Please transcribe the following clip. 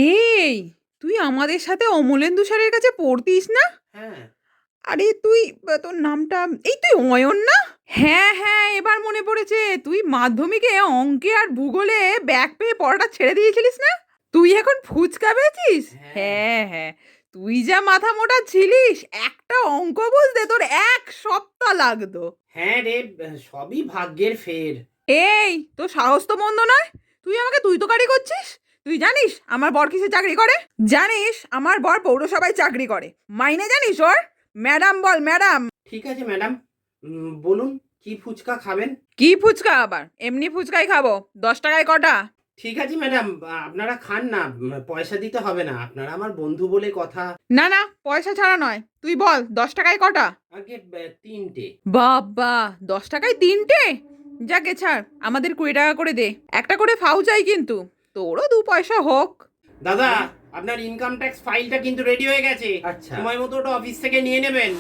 এই, তুই আমাদের সাথে অমলেন্দু স্যারের কাছে পড়তিস না? হ্যাঁ। আরে তুই তোর নামটা, তুই অয়ন না? হ্যাঁ হ্যাঁ, এবার মনে পড়েছে। তুই মাধ্যমিকে অঙ্কে আর ভূগোলে ব্যাক পেয়ে পড়াটা ছেড়ে দিয়েছিলিস না? তুই এখন ফুচকা বেচিস? হ্যাঁ। হ্যাঁ হ্যাঁ, তুই যা মাথা মোটা ছিলিস, একটা অঙ্ক বুঝতে তোর 1 সপ্তাহ লাগতো। হ্যাঁ রে, সবই ভাগ্যের ফের। এই, তোর সাহস তো মন্দ নয়। তুই আমাকে তুই তো কারি করছিস। তুই জানিস আমার বর কিসে চাকরি করে? জানিস আমার বর পৌরসভায় চাকরি করে। মাইনে জানিস ওর? ম্যাডাম বল, ম্যাডাম। ঠিক আছে ম্যাডাম, বলুন কি ফুচকা খাবেন? কি ফুচকা আবার? এমনি ফুচকাই খাবো। 10 টাকায় কটা? ঠিক আছে ম্যাডাম, আপনারা খান না, পয়সা দিতে হবে না, আপনারা আমার বন্ধু বলে কথা। না না, পয়সা ছাড়া নয়। তুই বল 10 টাকায় কটা? আগে 3টে। বাবা, 10 টাকায় 3টে? যাকে ছাড়, আমাদের 20 টাকা করে দে। একটা করে ফাউ চাই কিন্তু। তোরও 2 পয়সা হোক। দাদা, আপনার ইনকাম ট্যাক্স ফাইলটা কিন্তু রেডি হয়ে গেছে। আচ্ছা, সময় মতো ওটা অফিস থেকে নিয়ে নেবেন।